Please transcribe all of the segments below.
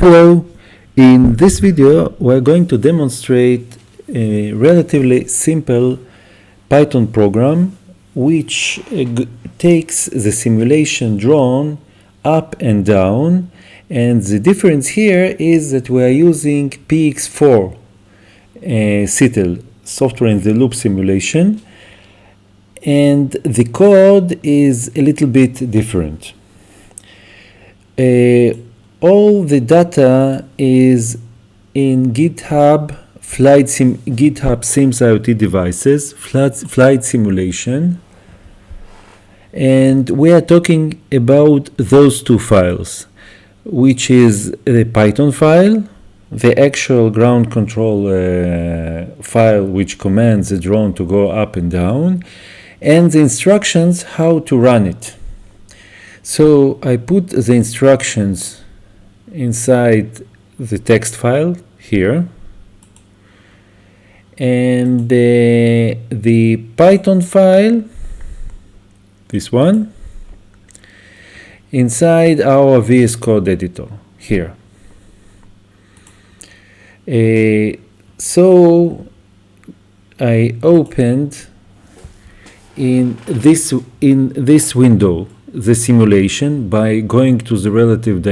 Hello, in this video we're going to demonstrate a relatively simple Python program which takes the simulation drone up and down, and the difference here is that we are using PX4 SITL, software in the loop simulation, and the code is a little bit different. All the data is in GitHub Sims IoT devices, flight simulation, and we are talking about those two files, which is the Python file, the actual ground control file which commands the drone to go up and down, and the instructions how to run it. So I put the instructions inside the text file here, and the Python file, this one, inside our VS Code editor here. So I opened in this window the simulation by going to the relative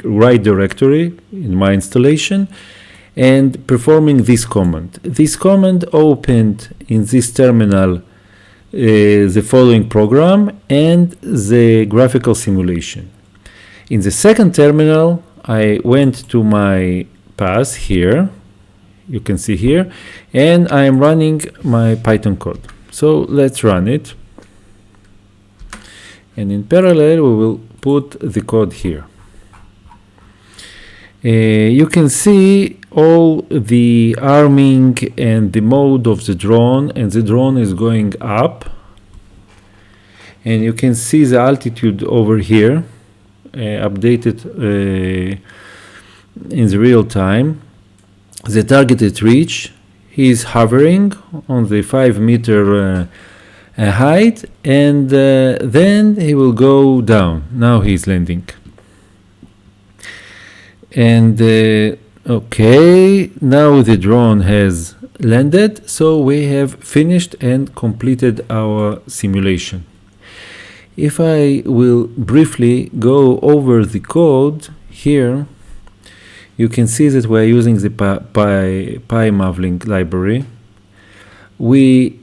right directory in my installation and performing this command. This command opened in this terminal the following program and the graphical simulation. In the second terminal, I went to my path here, you can see here, and I am running my Python code. So let's run it. And in parallel, we will put the code here. You can see all the arming and the mode of the drone, and the drone is going up. And you can see the altitude over here, updated in the real time. The targeted reach, he is hovering on the 5-meter height, and then he will go down. Now he's landing. And okay, now the drone has landed, so we have finished and completed our simulation. If I will briefly go over the code here, you can see that we are using the PyMavlink library. We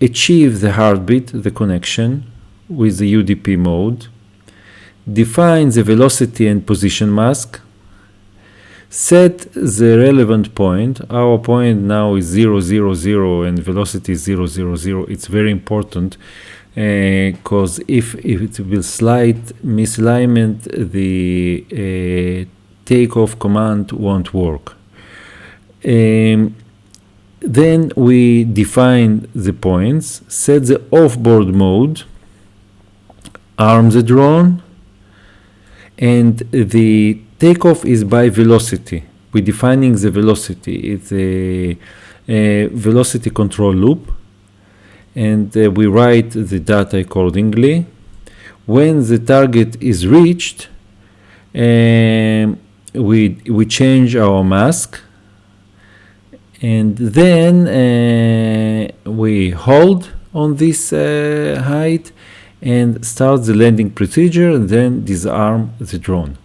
achieve the heartbeat, the connection, with the UDP mode, define the velocity and position mask, set the relevant point. Our point now is 0, 0, 0, and velocity is 0, 0, 0. It's very important because if it will slight misalignment, the takeoff command won't work. Then we define the points, set the off-board mode, arm the drone, and the takeoff is by velocity. We're defining the velocity. It's a velocity control loop, and we write the data accordingly. When the target is reached, we change our mask, and then we hold on this height and start the landing procedure, and then disarm the drone.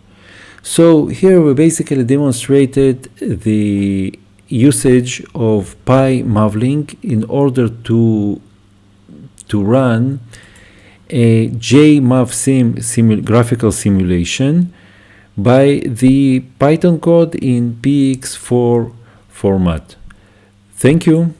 So here we basically demonstrated the usage of PyMavlink in order to run a JMavSim graphical simulation by the Python code in PX4 format. Thank you.